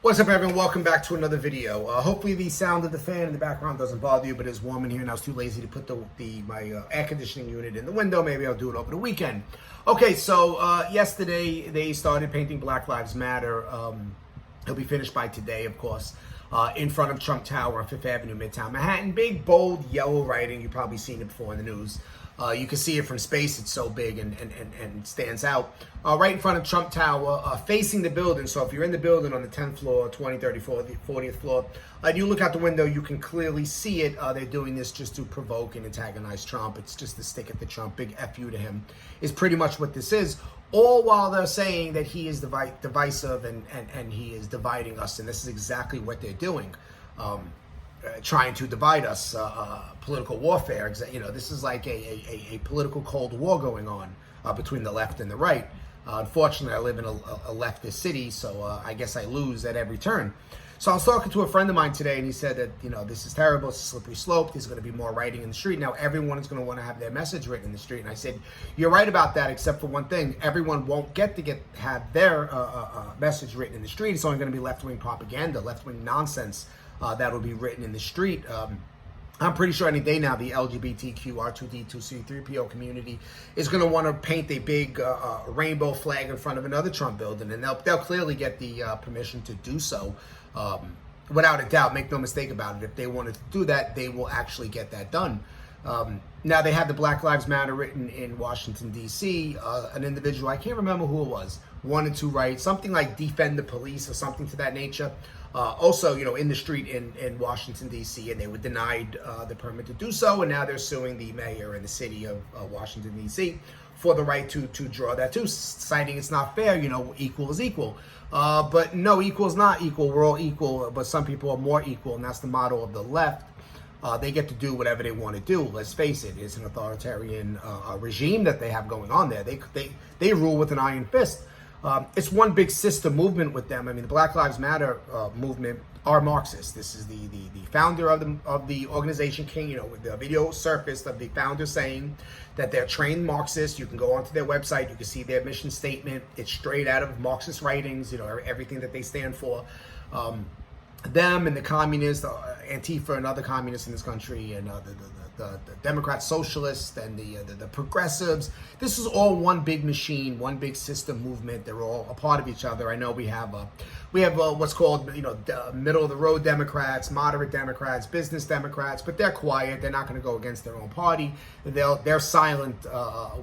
What's up, everyone? Welcome back to another video. Hopefully the sound of the fan in the background doesn't bother you, but it's warm in here and I was too lazy to put my air conditioning unit in the window. Maybe I'll do it over the weekend. Okay, so yesterday they started painting Black Lives Matter. It'll be finished by today, of course, in front of Trump Tower on 5th Avenue, Midtown Manhattan. Big, bold, yellow writing. You've probably seen it before in the news. You can see it from space. It's so big and stands out. Right in front of Trump Tower, facing the building. So if you're in the building on the 10th floor, 20th, 30th, 40th floor, and you look out the window, you can clearly see it. They're doing this just to provoke and antagonize Trump. It's just a stick at the Trump. Big F you to him is pretty much what this is. All while they're saying that he is divisive and he is dividing us. And this is exactly what they're doing. Trying to divide us, political warfare. You know, this is like a political Cold War going on between the left and the right. Unfortunately, I live in a leftist city, so I guess I lose at every turn. So I was talking to a friend of mine today, and he said that, you know, this is terrible. It's a slippery slope. There's going to be more writing in the street. Now, everyone is going to want to have their message written in the street. And I said, you're right about that, except for one thing. Everyone won't get to have their message written in the street. It's only going to be left-wing propaganda, left-wing nonsense that will be written in the street. I'm pretty sure any day now the LGBTQ, R2D2, C3PO community is going to want to paint a big rainbow flag in front of another Trump building, and they'll clearly get the permission to do so. Without a doubt, make no mistake about it. If they wanted to do that, they will actually get that done. Now, they have the Black Lives Matter written in Washington, D.C. An individual, I can't remember who it was, wanted to write something like defend the police or something to that nature. Also, you know, in the street in Washington, D.C., and they were denied the permit to do so, and now they're suing the mayor and the city of Washington, D.C. for the right to draw that too, citing it's not fair, you know, equal is equal. But no, equal is not equal. We're all equal, but some people are more equal, and that's the motto of the left. They get to do whatever they want to do. Let's face it, it's an authoritarian regime that they have going on there. They rule with an iron fist. It's one big sister movement with them. I mean, the Black Lives Matter movement are Marxists. This is the founder of the organization, King. You know, with the video surfaced of the founder saying that they're trained Marxists. You can go onto their website. You can see their mission statement. It's straight out of Marxist writings. You know, everything that they stand for. Them and the communists, Antifa and other communists in this country, and the Democrat socialists and the progressives. This is all one big machine, one big system movement. They're all a part of each other. I know we have what's called, you know, middle of the road Democrats, moderate Democrats, business Democrats, but they're quiet. They're not going to go against their own party. They're silent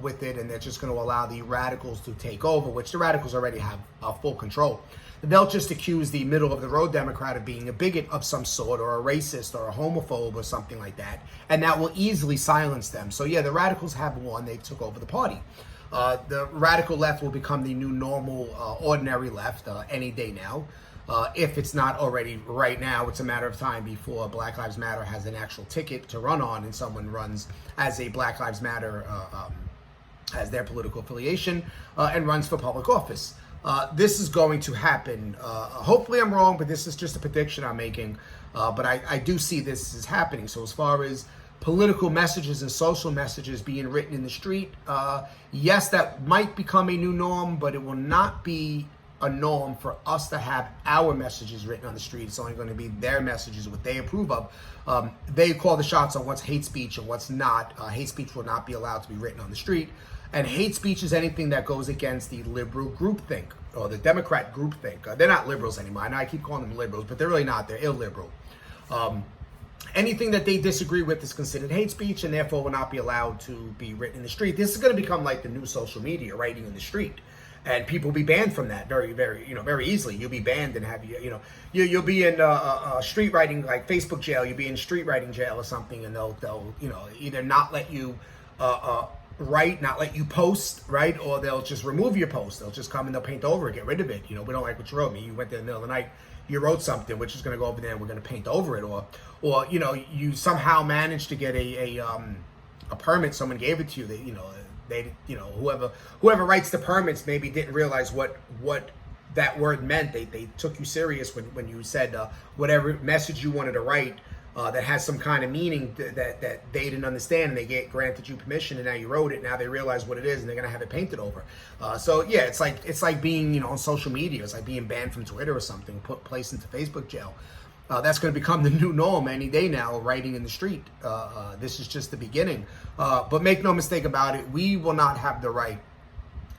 with it, and they're just going to allow the radicals to take over, which the radicals already have full control. They'll just accuse the middle-of-the-road Democrat of being a bigot of some sort, or a racist, or a homophobe, or something like that, and that will easily silence them. So yeah, the radicals have won. They took over the party. The radical left will become the new normal, ordinary left any day now. If it's not already right now, it's a matter of time before Black Lives Matter has an actual ticket to run on, and someone runs as a Black Lives Matter, as their political affiliation, and runs for public office. This is going to happen. Hopefully I'm wrong, but this is just a prediction I'm making. But I do see this is happening. So as far as political messages and social messages being written in the street, yes, that might become a new norm, but it will not be a norm for us to have our messages written on the street. It's only going to be their messages, what they approve of. They call the shots on what's hate speech and what's not. Hate speech will not be allowed to be written on the street. And hate speech is anything that goes against the liberal groupthink or the Democrat groupthink. They're not liberals anymore. I know I keep calling them liberals, but they're really not. They're illiberal. Anything that they disagree with is considered hate speech, and therefore will not be allowed to be written in the street. This is going to become like the new social media, writing in the street, and people will be banned from that very, very, very easily. You'll be banned and have you'll be in street writing, like Facebook jail. You'll be in street writing jail or something, and they'll either not let you write, not let you post, right? Or they'll just remove your post. They'll just come and they'll paint over it, get rid of it. You know, we don't like what you wrote. You went there in the middle of the night, you wrote something, which is going to go over there and we're going to paint over it. Or you know, you somehow managed to get a permit. Someone gave it to you. Whoever writes the permits maybe didn't realize what that word meant. They took you serious when you said whatever message you wanted to write that has some kind of meaning that they didn't understand, and they granted you permission, and now you wrote it. Now they realize what it is, and they're gonna have it painted over. So yeah, it's like being on social media. It's like being banned from Twitter or something, placed into Facebook jail. That's going to become the new norm any day now, writing in the street. This is just the beginning. But make no mistake about it, we will not have the right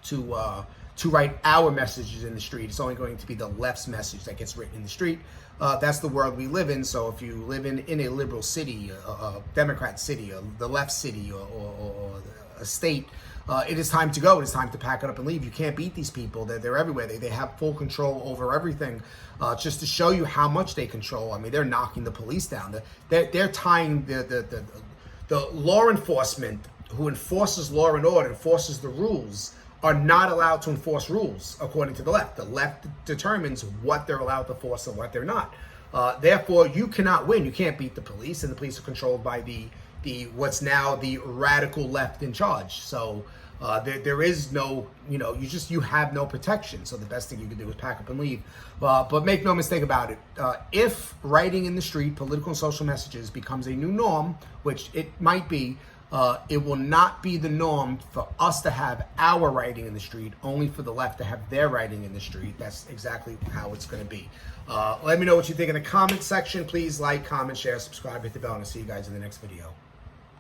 to write our messages in the street. It's only going to be the left's message that gets written in the street. That's the world we live in. So if you live in a liberal city, a Democrat city, the left city, or a state, it is time to go. It is time to pack it up and leave. You can't beat these people. They're everywhere. They have full control over everything. Just to show you how much they control. I mean, they're knocking the police down. They're tying the law enforcement, who enforces law and order, enforces the rules, are not allowed to enforce rules according to the left. The left determines what they're allowed to force and what they're not. Therefore, you cannot win. You can't beat the police, and the police are controlled by the what's now the radical left in charge. So there is no, you have no protection. So the best thing you can do is pack up and leave. But make no mistake about it. If writing in the street, political and social messages becomes a new norm, which it might be, it will not be the norm for us to have our writing in the street, only for the left to have their writing in the street. That's exactly how it's going to be. Let me know what you think in the comment section. Please like, comment, share, subscribe, hit the bell, and I'll see you guys in the next video.